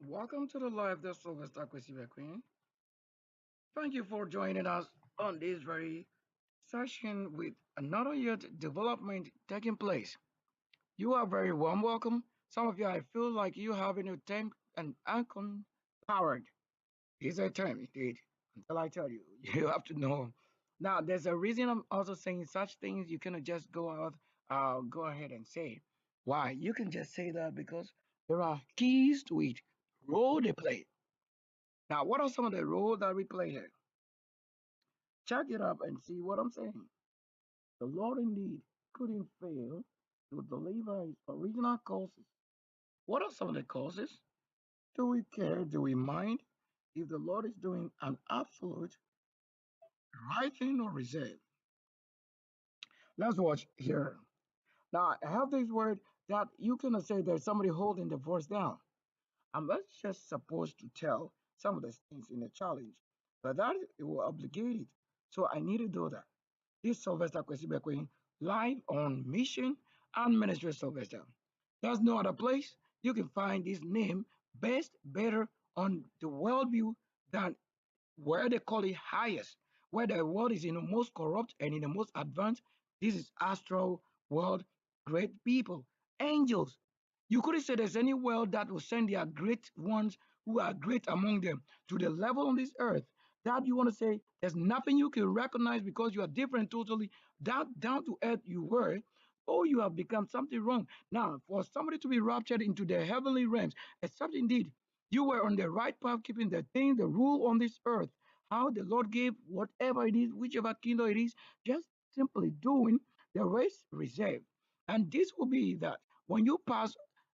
Welcome to the live the SYLVESTER KWASI BEKOE. Thank you for joining us on this very session with another youth development taking place. You are very warm welcome. Some of you, I feel like you have a new term and icon powered. It's a term indeed. Until I tell you, you have to know. Now, there's a reason I'm also saying such things. You cannot just go ahead and say. Why? You can just say that because there are keys to it, role they play. Now, what are some of the roles that we play here? Check it up and see what I'm saying. The Lord indeed couldn't fail to deliver his original causes. What are some of the causes? Do we care? Do we mind if the Lord is doing an absolute right thing or reserve? Let's watch here. Now, I have this word that you cannot say there's somebody holding the voice down. I'm not just supposed to tell some of the things in the challenge, but that it will obligate it. So I need to do that. This Sylvester Kwesi Bekoe live on Mission and Ministry Sylvester. There's no other place you can find this name best, better on the worldview than where they call it highest, where the world is in the most corrupt and in the most advanced. This is astral world, great people, angels. You couldn't say there's any world that will send their great ones who are great among them to the level on this earth that you want to say there's nothing you can recognize because you are different totally. That down to earth you were, or you have become something wrong. Now, for somebody to be raptured into the heavenly realms, except indeed you were on the right path, keeping the thing, the rule on this earth. How the Lord gave whatever it is, whichever kingdom it is, just simply doing the rest reserved. And this will be that when you pass,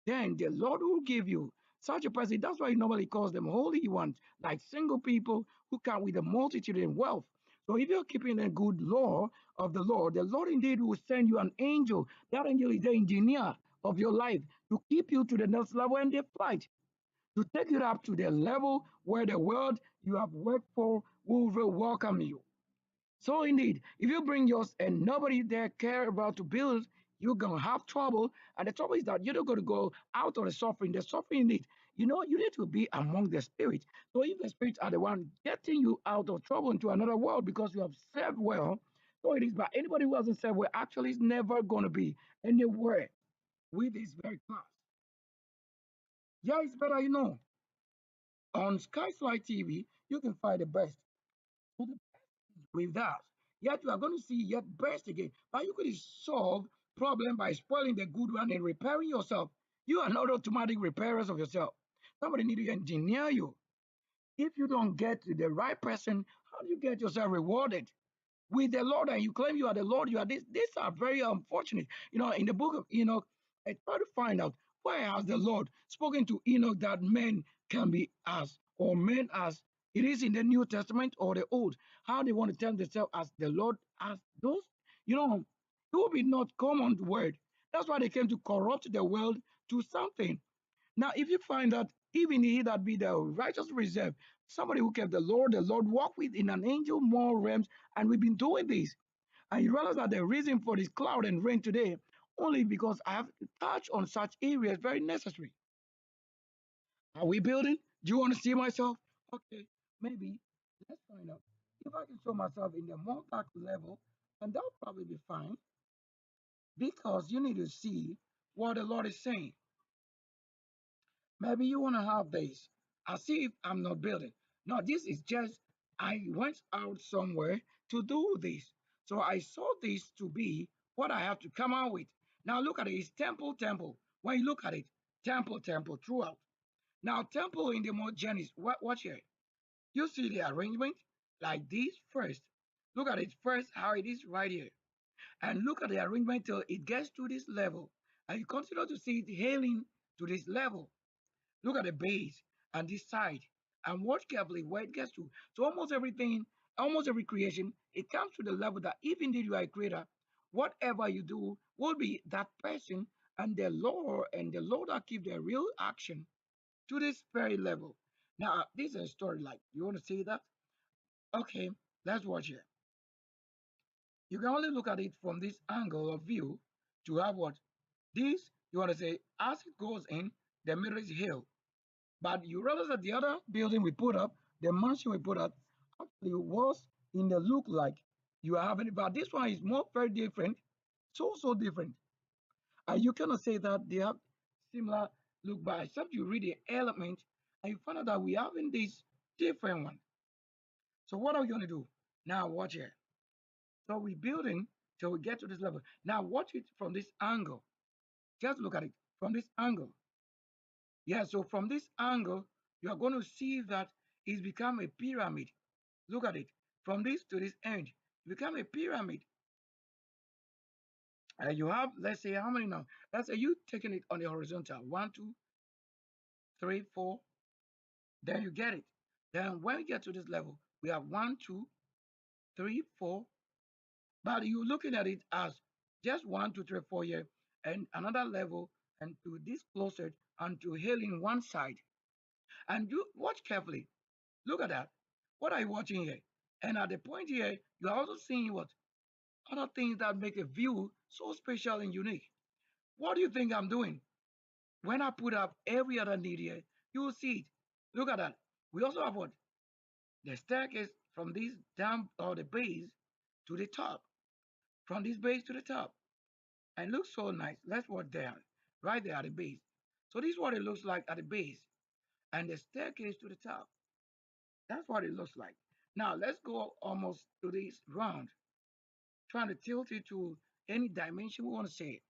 then the Lord will give you such a person. That's why he normally calls them holy ones, like single people who come with a multitude in wealth. So if you're keeping a good law of the Lord indeed will send you an angel. That angel is the engineer of your life to keep you to the next level and the flight to take it up to the level where the world you have worked for will welcome you. So indeed, if you bring yours and nobody there care about to build, you're gonna have trouble. And the trouble is that you're not gonna go out of the suffering. The suffering indeed, you need to be among the spirits. So if the spirits are the one getting you out of trouble into another world because you have served well, so it is. But anybody who hasn't served well actually is never gonna be anywhere with this very class. Yeah, it's better, on Sky Fly TV, you can find the best. So with that, yet you are going to see yet best again. But you could solve problem by spoiling the good one and repairing yourself. You are not automatic repairers of yourself. Somebody need to engineer you. If you don't get to the right person, how do you get yourself rewarded? With the Lord, and you claim you are the Lord, you are this. These are very unfortunate. In the book of Enoch, I try to find out where has the Lord spoken to Enoch that men can be as, or men as it is in the New Testament or the Old. How they want to tell themselves as the Lord as those, it will be not common word. That's why they came to corrupt the world to something. Now, if you find that even he that be the righteous reserve, somebody who kept the Lord walked with in an angel more realms, and we've been doing this. And you realize that the reason for this cloud and rain today, only because I have touched on such areas very necessary. Are we building? Do you want to see myself? Okay, maybe. Let's find out. If I can show myself in the multi level, and that'll probably be fine because you need to see what the Lord is saying. Maybe you want to have this. I see if I'm not building. No, this is just, I went out somewhere to do this. So I saw this to be what I have to come out with. Now look at it. It's temple, temple. When you look at it, temple, temple throughout. Now, temple in the more Genesis, watch here. You see the arrangement like this first. Look at it first, how it is right here. And look at the arrangement till it gets to this level. And you consider to see it hailing to this level. Look at the base and this side and watch carefully where it gets to. So almost everything, almost every creation, it comes to the level that if indeed you are a creator, whatever you do will be that person and the Lord that keep the real action to this very level. Now, this is a story like you want to see that? Okay, let's watch it. You can only look at it from this angle of view to have what? This, you want to say, as it goes in, the middle is hill. But you realize that the other building we put up, the mansion we put up, actually was in the look like you are having it. But this one is more very different, so different. And you cannot say that they have similar look, but except you read the element and you find out that we having this different one. So what are we going to do? Now watch it. So we're building till we get to this level. Now watch it from this angle. Just look at it from this angle. Yeah, so from this angle, you are going to see that it's become a pyramid. Look at it. From this to this end, it become a pyramid. And you have, let's say, how many now? Let's say you taking it on the horizontal. One, two, three, four. Then you get it. Then when we get to this level, we have one, two, three, four. But you're looking at it as just one, two, three, four here, and another level, and to this closer, and to hailing one side. And you watch carefully. Look at that. What are you watching here? And at the point here, you are also seeing what other things that make a view so special and unique. What do you think I'm doing? When I put up every other need here, you will see it. Look at that. We also have what? The staircase from this down or the base to the top. From this base to the top. And it looks so nice. Let's watch there. Right there at the base. So this is what it looks like at the base. And the staircase to the top. That's what it looks like. Now let's go almost to this round. Trying to tilt it to any dimension we want to say.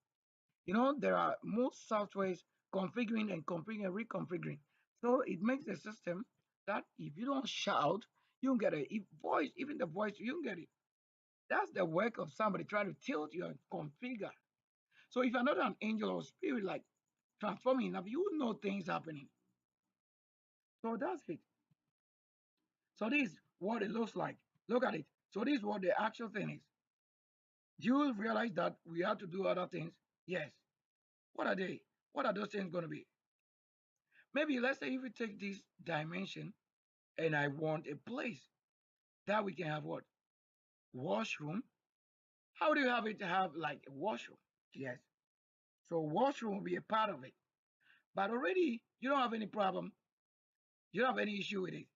You know, there are most softwares configuring and configuring and reconfiguring. So it makes the system that if you don't shout, you don't get it. If voice, even the voice, you don't get it. That's the work of somebody trying to tilt you and configure. So if you're not an angel or spirit like transforming enough, you will know things happening. So that's it. So this is what it looks like. Look at it. So this is what the actual thing is. Do you realize that we have to do other things? Yes. What are they? What are those things going to be? Maybe let's say if we take this dimension and I want a place that we can have what? Washroom. How do you have it to have like a washroom? Yes. So washroom will be a part of it. But already you don't have any problem. You don't have any issue with it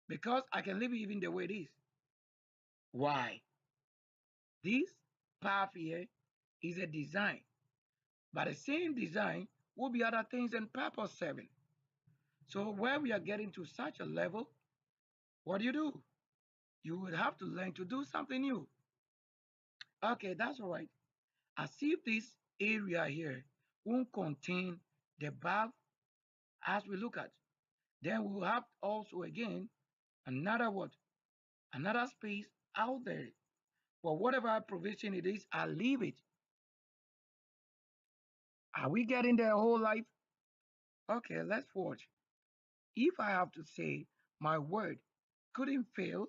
because I can leave it even the way it is. Why? This path here is a design, but the same design will be other things and purpose serving. So when we are getting to such a level, what do? You would have to learn to do something new. Okay, that's all right. As if this area here won't contain the bath as we look at. Then we'll have also again another what? Another space out there. For whatever provision it is, I'll leave it. Are we getting there whole life? Okay, let's watch. If I have to say my word couldn't fail,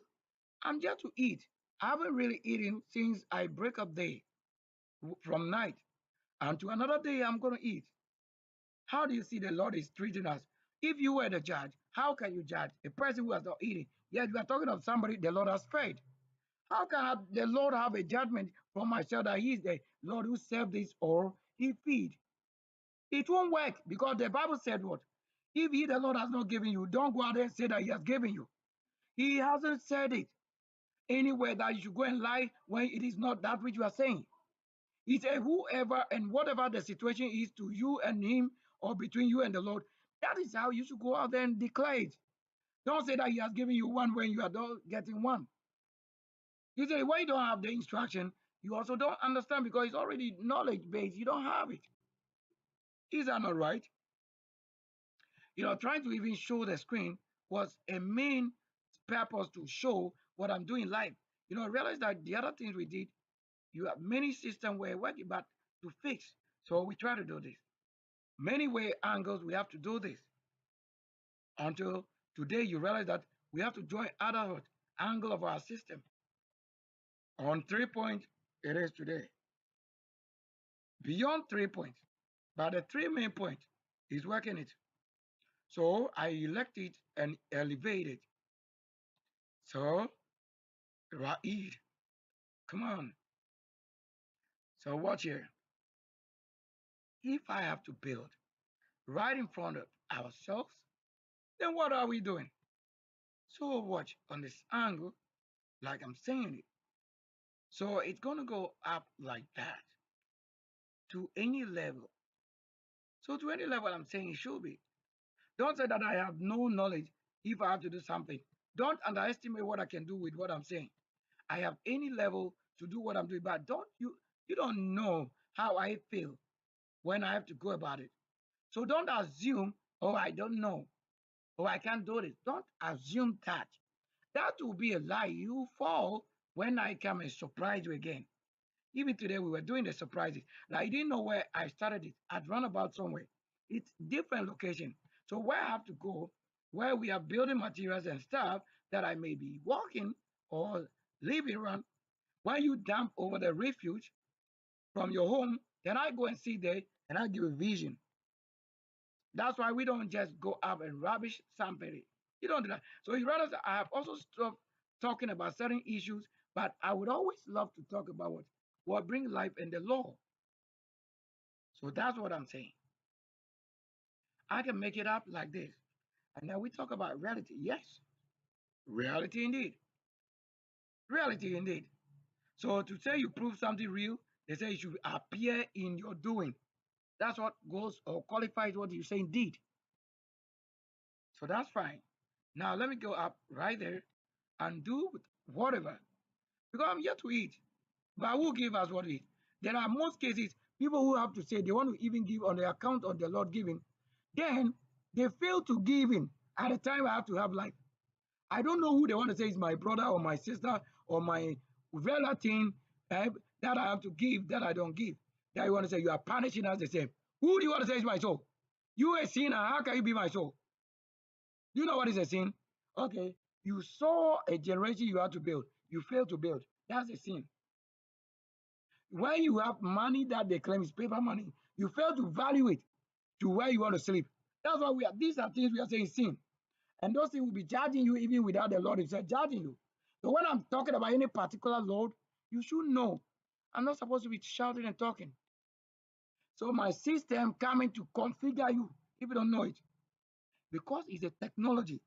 I'm just to eat. I haven't really eaten since I break up day from night. And to another day, I'm going to eat. How do you see the Lord is treating us? If you were the judge, how can you judge a person who has not eaten? Yet you are talking of somebody the Lord has fed. How can the Lord have a judgment from myself that He is the Lord who served this or He feed? It won't work because the Bible said what? If He, the Lord, has not given you, don't go out there and say that He has given you. He hasn't said it anywhere that you should go and lie when it is not that which you are saying. He said, whoever and whatever the situation is to you and him or between you and the Lord, that is how you should go out there and declare it. Don't say that he has given you one when you are not getting one. You say, when you don't have the instruction, you also don't understand because it's already knowledge based. You don't have it. Is that not right? You know, trying to even show the screen was a main purpose to show what I'm doing live. You know, realize that the other things we did, you have many systems were working, but to fix. So we try to do this. Many way angles we have to do this until today you realize that we have to join other angle of our system on 3 point it is today beyond 3 points, but the three main point is working it. So I elect it and elevate it. So Ra'id, come on. So watch here. If I have to build right in front of ourselves, Then what are we doing? So watch on this angle, like I'm saying it. So it's gonna go up like that to any level. So to any level I'm saying it should be. Don't say that I have no knowledge if I have to do something. Don't underestimate what I can do with what I'm saying. I have any level to do what I'm doing, but you don't know how I feel when I have to go about it. So don't assume, oh, I don't know, oh, I can't do this. Don't assume that. That will be a lie. You fall when I come and surprise you again. Even today, we were doing the surprises. Like, I didn't know where I started it. I'd run about somewhere. It's different location. So where I have to go, where we are building materials and stuff that I may be walking or living around. When you dump over the refuge from your home, then I go and see there and I give a vision. That's why we don't just go up and rubbish somebody. You don't do that. So you rather I have also stopped talking about certain issues, but I would always love to talk about what brings life and the law. So that's what I'm saying. I can make it up like this. And then we talk about reality. Yes, reality indeed. Reality indeed. So to say you prove something real, they say it should appear in your doing. That's what goes or qualifies what you say indeed. So that's fine. Now let me go up right there and do whatever. Because I'm here to eat. But who give us what to eat? There are most cases people who have to say they want to even give on the account of the Lord giving. Then they fail to give in at the time I have to have life. I don't know who they want to say is my brother or my sister or my relative that I have to give that I don't give. That you want to say you are punishing us the same. Who do you want to say is my soul? You a sinner. How can you be my soul? You know what is a sin? Okay. You saw a generation you had to build. You failed to build. That's a sin. When you have money that they claim is paper money, you fail to value it to where you want to sleep. That's why we are. These are things we are saying sin. And those things will be judging you even without the Lord himself judging you. So when I'm talking about any particular Lord, you should know I'm not supposed to be shouting and talking. So my system coming to configure you if you don't know it. Because it's a technology,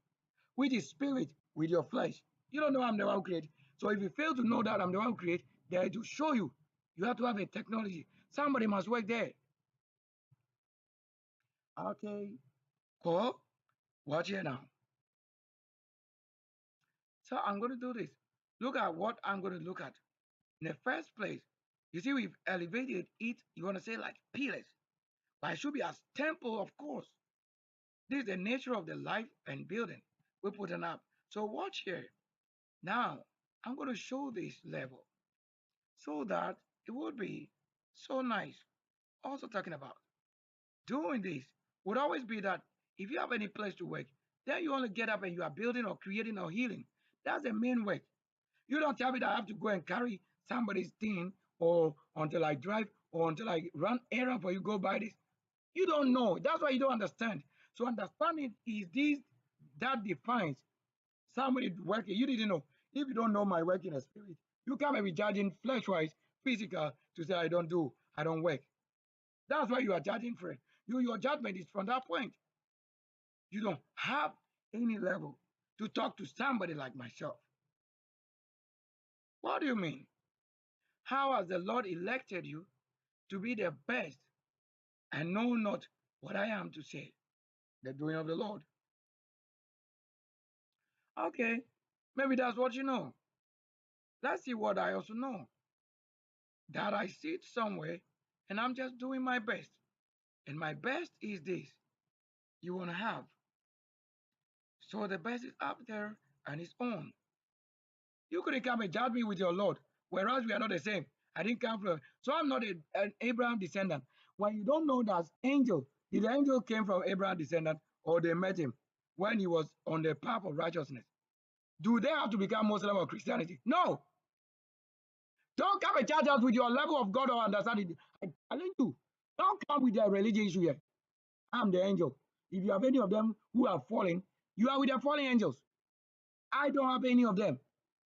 which is spirit with your flesh. You don't know I'm the one who created. So if you fail to know that I'm the one who created, then to show you, you have to have a technology. Somebody must work there. Okay. Cool. Watch here now. So I'm going to do this. Look at what I'm going to look at. In the first place, you see, we've elevated it, you want to say like pillars, but it should be as temple, of course. This is the nature of the life and building we put it up. So watch here. Now, I'm going to show this level so that it would be so nice. Also talking about doing this would always be that if you have any place to work, then you only get up and you are building or creating or healing. That's the main work. You don't tell me that I have to go and carry somebody's thing or until I drive or until I run errand for you, go buy this. You don't know. That's why you don't understand. So understanding is this that defines somebody working. You didn't know. If you don't know my work in a spirit, you can't be judging flesh-wise, physical, to say I don't do, I don't work. That's why you are judging for it. Your judgment is from that point. You don't have any level to talk to somebody like myself. What do you mean? How has the Lord elected you to be the best and know not what I am to say? The doing of the Lord. Okay, maybe that's what you know. Let's see what I also know. That I sit somewhere and I'm just doing my best. And my best is this you want to have. So the best is up there and it's on. You couldn't come and judge me with your Lord, whereas we are not the same. I didn't come from, so I'm not an Abraham descendant. When you don't know that angel, did the angel came from Abraham descendant or they met him when he was on the path of righteousness? Do they have to become Muslim or Christianity? No. Don't come and judge us with your level of God or understanding. I challenge you. Don't come with their religion issue here. I'm the angel. If you have any of them who are falling, you are with the fallen angels. I don't have any of them.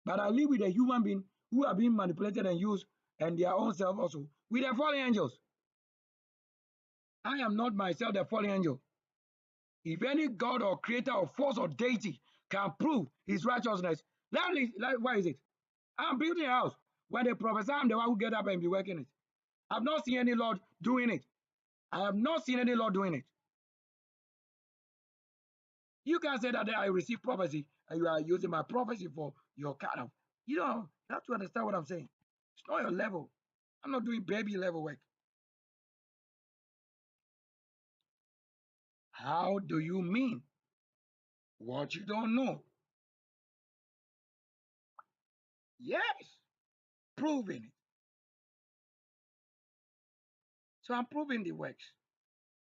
But I live with a human being who are being manipulated and used and their own self also with the fallen angels. I am not myself the fallen angel. If any God or creator or force or deity can prove his righteousness, why is it? I'm building a house. When they prophesy, I'm the one who get up and be working it. I've not seen any Lord doing it. I have not seen any Lord doing it. You can say that I receive prophecy and you are using my prophecy for your kind of. You have to understand what I'm saying. It's not your level. I'm not doing baby level work. How do you mean what you don't know? Yes, proving it. So I'm proving the works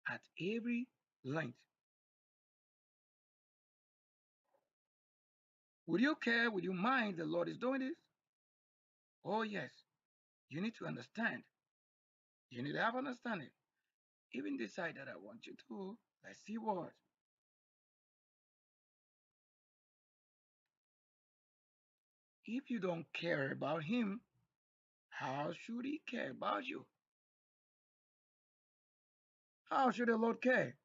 at every length. Would you care? Would you mind the Lord is doing this? Oh, yes. You need to understand. You need to have understanding. Even the side that I want you to, let's see what. If you don't care about him, how should he care about you? How should the Lord care?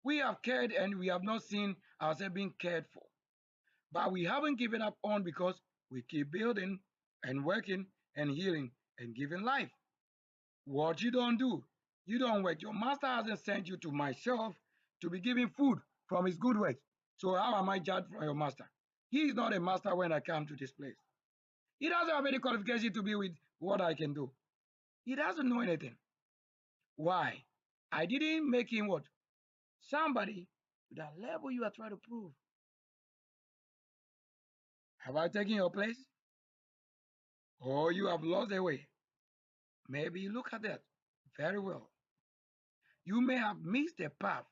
We have cared and we have not seen ourselves being cared for. But we haven't given up on because we keep building and working and healing and giving life. What you don't do, you don't work. Your master hasn't sent you to myself to be giving food from his good works. So how am I judged from your master? He is not a master when I come to this place. He doesn't have any qualification to be with what I can do. He doesn't know anything. Why? I didn't make him what? Somebody to that level you are trying to prove. Have I taken your place? Or you have lost the way? Maybe look at that very well. You may have missed the path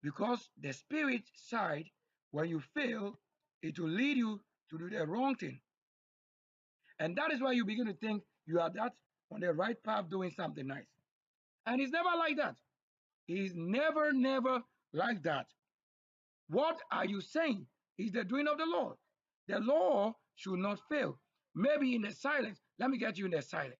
because the spirit side, when you fail, it will lead you to do the wrong thing. And that is why you begin to think you are that on the right path doing something nice. And it's never like that. It's never like that. What are you saying? Is the doing of the Lord. The law should not fail. Maybe in the silence, let me get you in the silence.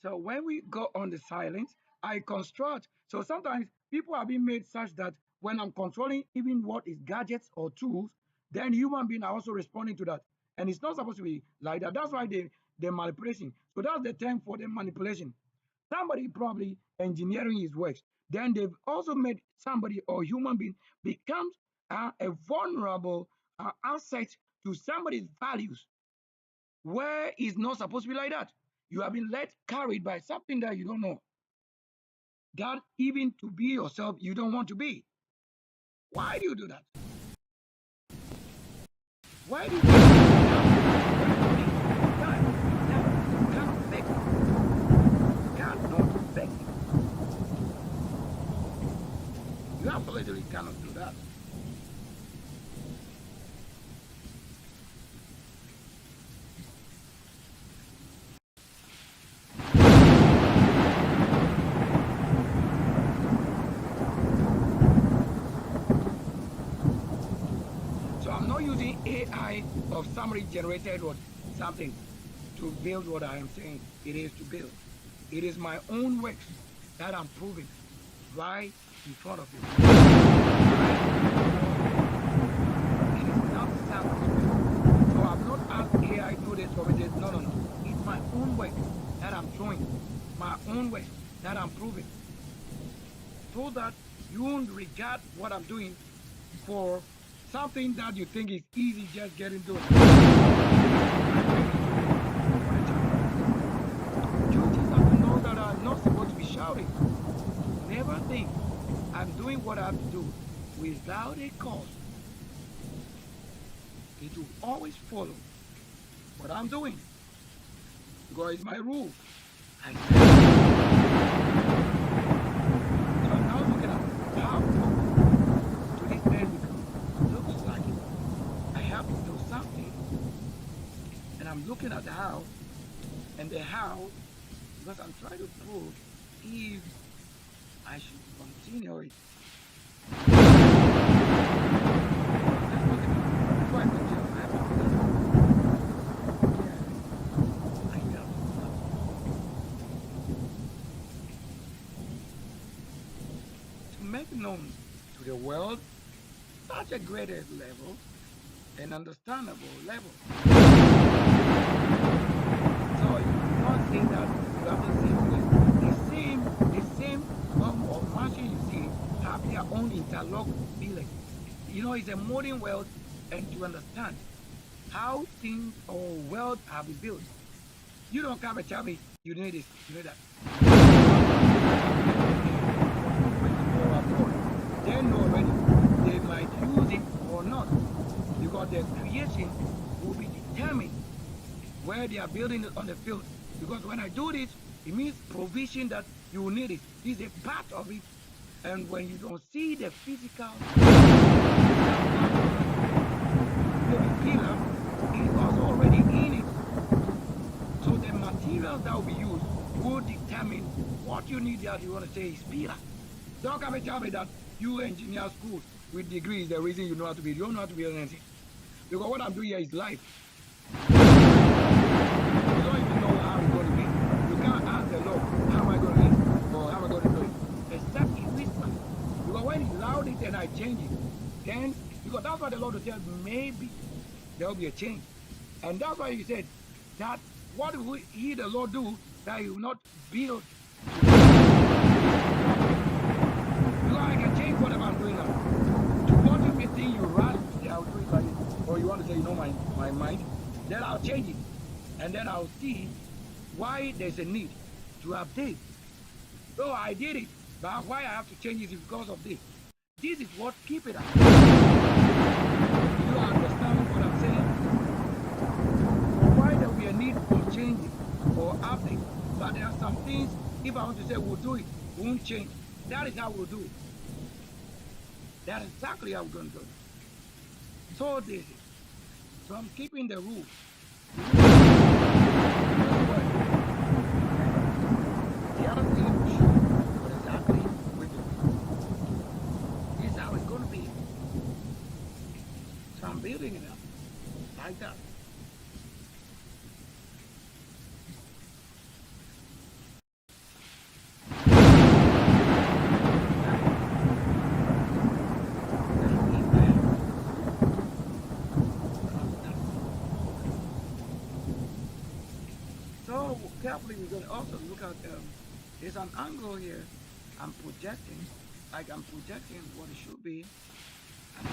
So when we go on the silence, I construct. So sometimes people are being made such that when I'm controlling even what is gadgets or tools, then human beings are also responding to that. And it's not supposed to be like that. That's why they're manipulating. So that's the term for the manipulation. Somebody probably engineering his works. Then they've also made somebody or human being becomes a vulnerable asset to somebody's values, where it's not supposed to be like that. You have been led carried by something that you don't know. That even to be yourself, you don't want to be. Why do you do that? Why do you do that? You cannot beg. You cannot beg. You absolutely cannot do that. So I'm not using AI or somebody generated or something to build what I am saying it is to build. It is my own works that I'm proving right in front of you. It is not somebody's work. So I've not asked AI to do this for me. No, no, no. It's my own work that I'm showing. My own work that I'm proving. So that you won't regard what I'm doing for something that you think is easy, just getting done. You just have to know that I'm not supposed to be shouting. Never think I'm doing what I have to do without a cause. It will always follow what I'm doing because it's my rule. I said, so I'm now looking at how to this end becomes. Looks like I have to do something, and I'm looking at the how and the how because I'm trying to prove if I should continue it. Before I continue, I have to do that. Yeah, I have to do that. To make known to the world such a greater level, an understandable level. So you not say that you have to see the same or machine you see have their own interlocked feeling. You know, it's a modern world, and to understand how things or world have been built. You don't come and tell me you need this, you need that. They know already they might use it or not because their creation will be determined where they are building it on the field. Because when I do this, it means provision that you need it. This is a part of it. And when you don't see the physical pillar, is also already in it. So the materials that will be used will determine what you need that you want to say is pillar. Don't come and tell me that you engineer school with degrees is the reason you know how to build. You don't know how to build anything. Because what I'm doing here is life. You don't even know how it's going to be. You can't ask the Lord, how am I going to eat? Or how am I going to do it? Except He whispers. Because when He allowed it and I change it, then, because that's what the Lord will tell, maybe there will be a change. And that's why He said that what will He, the Lord, do that He will not build? Because I can change whatever I'm doing now. To what you may think you run, I'll do it like this. Or you want to say, you know, my mind, then I'll change it. And then I'll see why there's a need to update. So I did it, but why I have to change it is because of this. This is what keep it up. Do you understand what I'm saying? So why there will be a need for changing or update? But there are some things, if I want to say we'll do it, we won't change. That is how we'll do it. That's exactly how we're going to do it. So this is. So I'm keeping the rules. The other thing we show what exactly we do. This is how it's going to be. So I'm building it up like that. There's an angle here. I'm projecting, like I'm projecting what it should be. And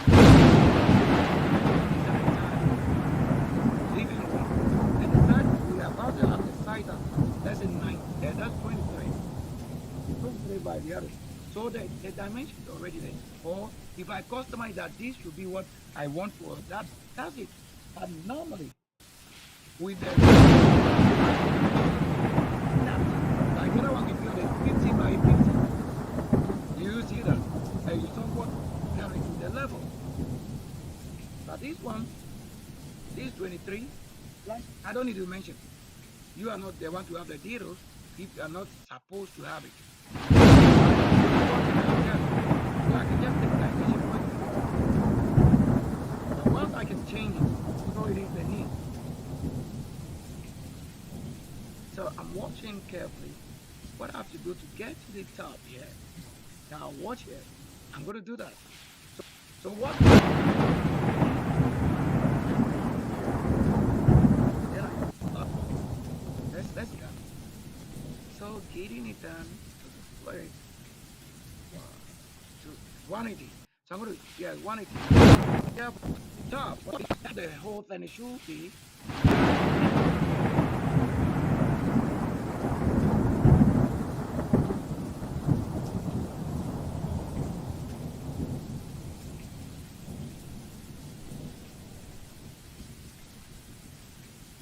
living room. And the side, we are about to have the side of, that's in 9, that's 23. 23 by the other. So the dimension is already there. Or if I customize that this should be what I want for that, that's it. And normally, with the, that's it. Like the other one, we build a 50 by 50. You see that? And you somewhat carry to the level. But this one, this 23, like I don't need to mention. You are not the one to have the details if you are not supposed to have it. So I can just take that vision point. But once I can change it, so it is the need. So I'm watching carefully what I have to do to get to the top here. Now watch here. I'm going to do that. So what? Let's go. So getting it done to the place. 180. So I'm going to, yeah, 180. Yeah, top. The whole thing should be.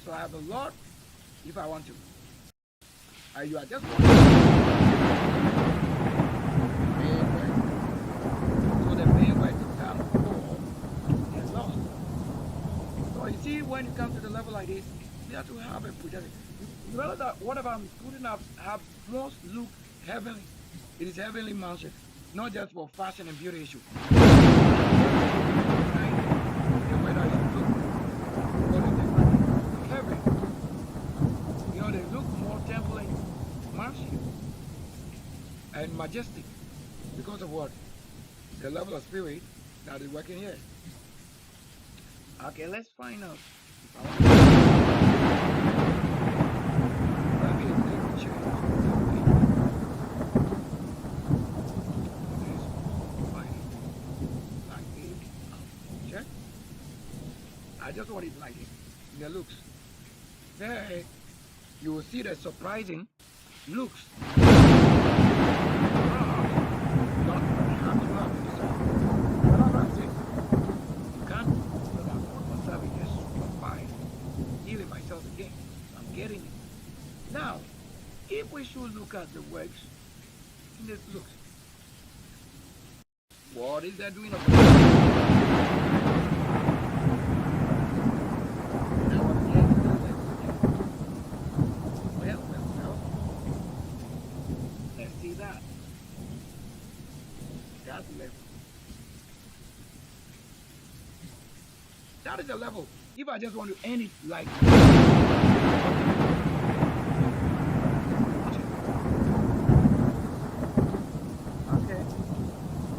So I have a lot if I want to. You are just watching. So the main way to come for is lost. So you see, when you come to the level like this, you have to have a projection. You realize that whatever I'm putting up must look heavenly. It is heavenly mansion, not just for fashion and beauty issue. The way that it should look. Heaven. You know, they look more temple and mansion and majestic because of what? The level of spirit that is working here. Okay, let's find out. If I want to that means little change. Like this. Check. I just want it like it. The looks. There you will see the surprising looks. Again. I'm getting it. Now, if we should look at the works, this looks. What is that doing up there? Now I'm getting to the level again. Well. Let's see that. That's the level. That is the level. If I just want to end it like okay,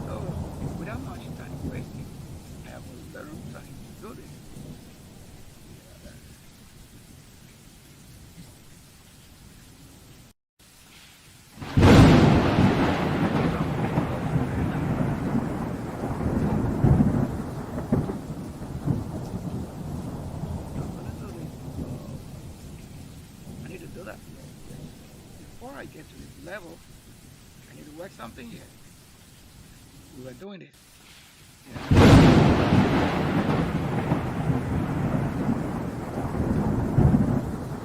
so without much time wasting, I have a little time to do this. Before I get to this level, I need to work something here. We were doing this. Yeah.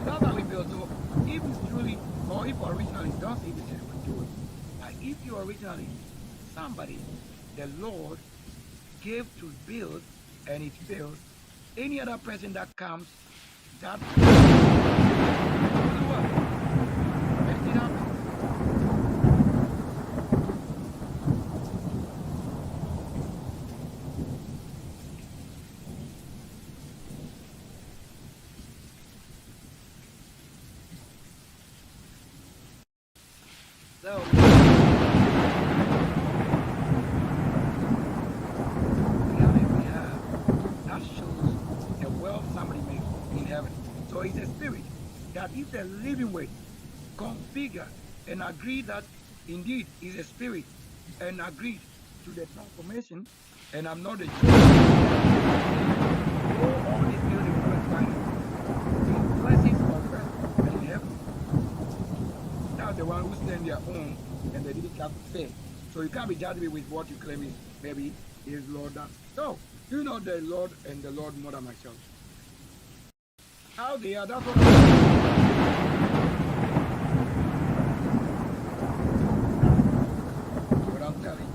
Now that we build, so if you truly, or if originally, don't say this anyway, do it. But if you originally, somebody, the Lord gave to build, and it failed, any other person that comes, that so that shows the wealth somebody makes in heaven. So it's a spirit that is the living way, configured and agreed that indeed is a spirit and agreed to the transformation, and I'm not a Jew. Go all this building will go and find it. In places on earth and in heaven. That's the one who stand their own and they didn't have to say. So you can't be judged with what you claim is maybe is Lord that. So you know the Lord and the Lord more than myself. How they are, that's what I'm telling you.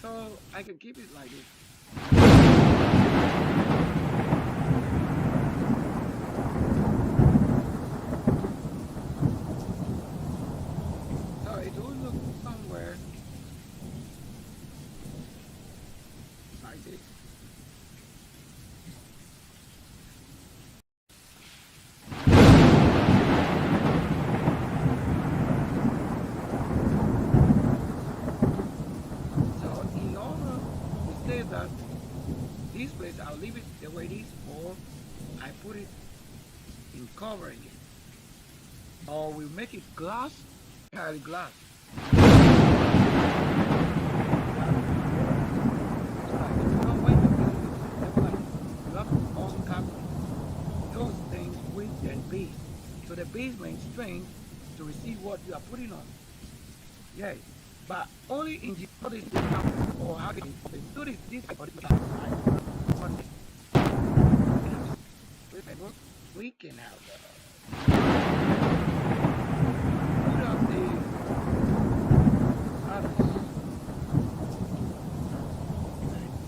So I can keep it like this. So it will look somewhere like this. That this place I'll leave it the way it is, or I put it in covering it, or we make it glass, glass. So that you know when you're building it, you have to also calculate those things width and base, so the basement strength to receive what you are putting on. Yes. But only in the this or how can you do this we can have put up the others.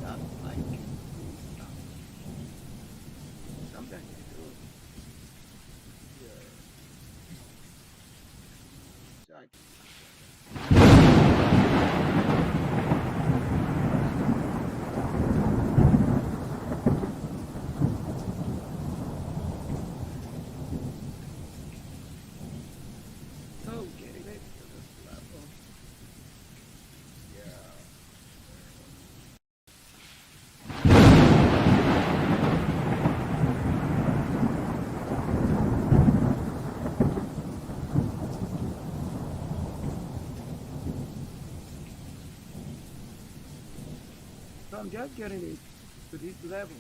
Not like sometimes you do. Yeah. So I can So I'm just getting it to this level.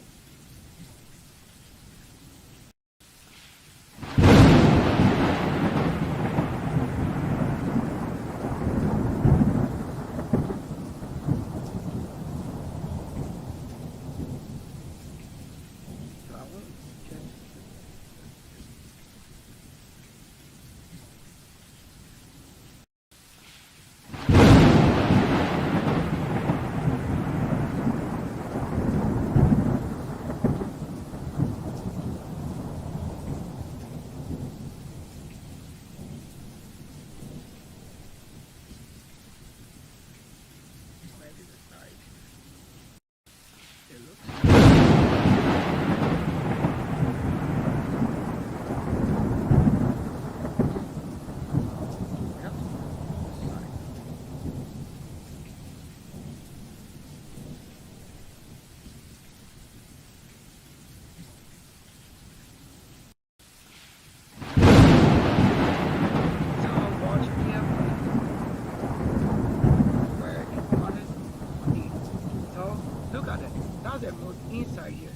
So I won't just the most inside here.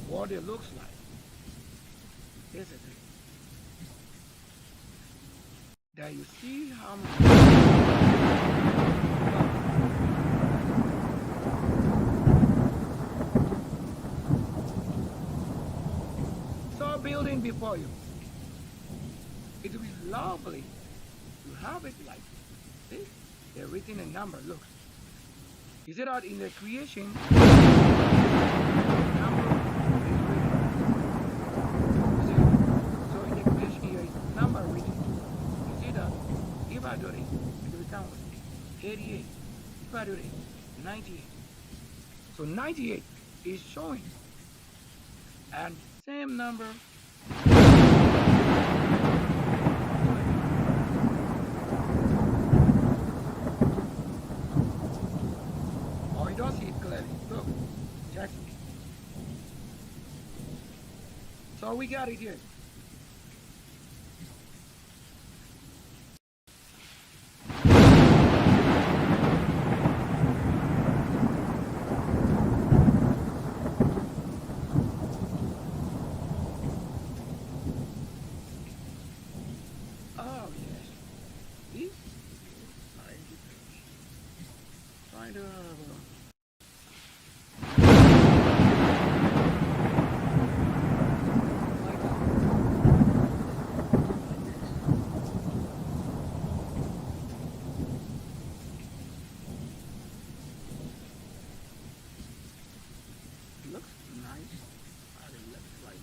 What it looks like. This is it. There you see how much. So building before you. It will be lovely to have it like this. See? They're written in number. Look. You see that in the creation, number is written. You see? So in the creation here is number written. You see that? If I do this, it will become 88. If I do this, 98. So 98 is showing. And same number. I don't see it clearly. Look, check. So we got it here. Oh yes, this trying to looks nice. I like it.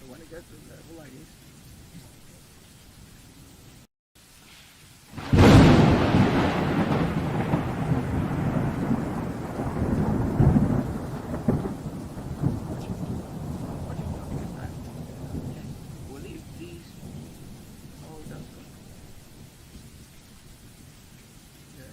When it gets to the level like this. We'll leave these. Oh, that's good. Yeah,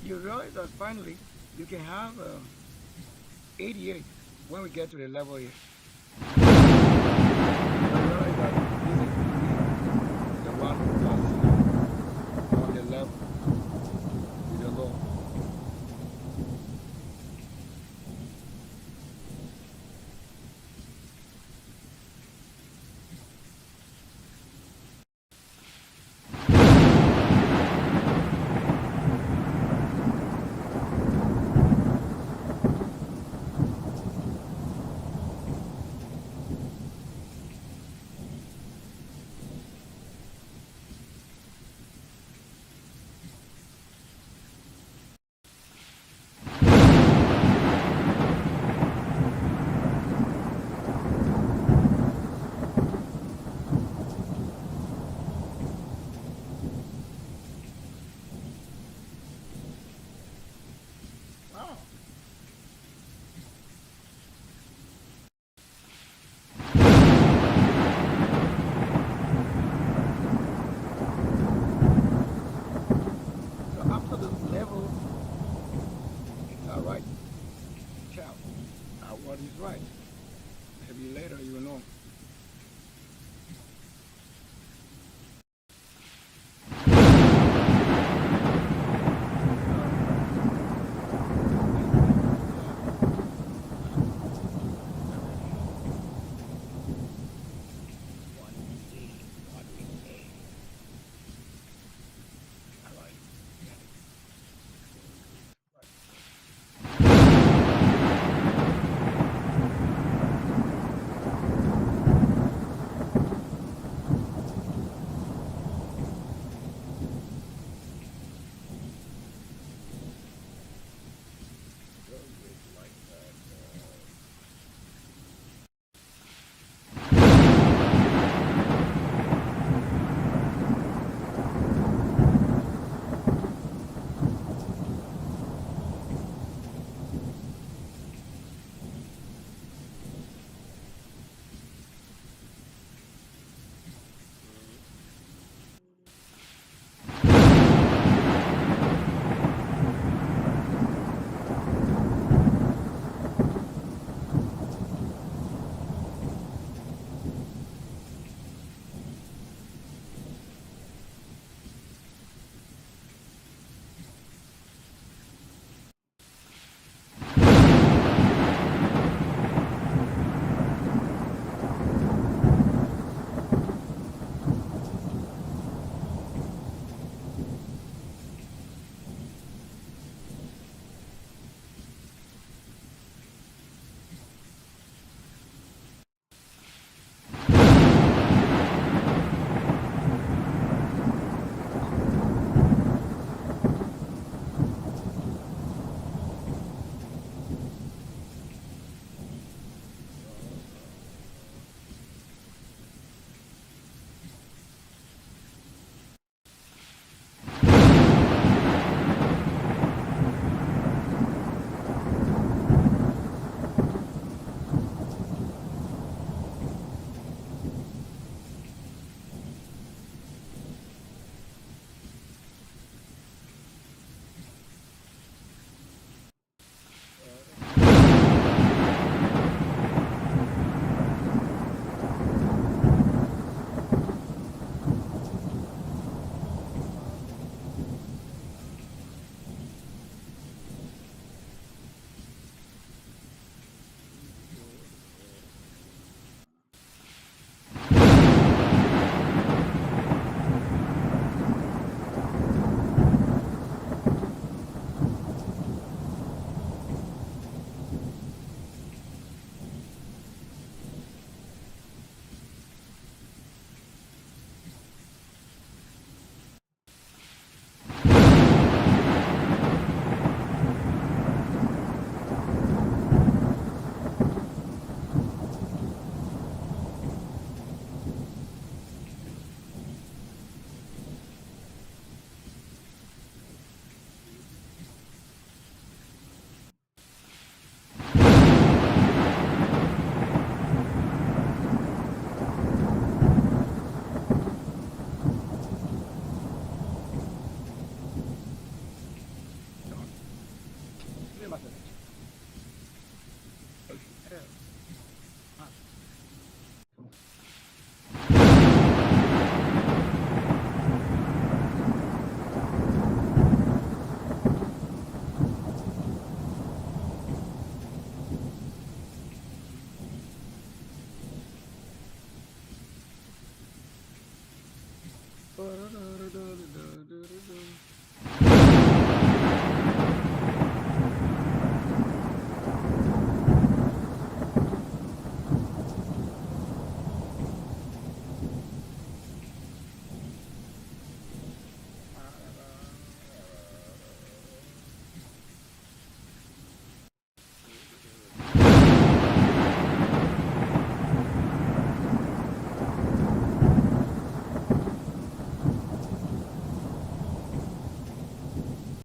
you realize that finally you can have 88 when we get to the level here. You realize that this is the one passing on the level with the low.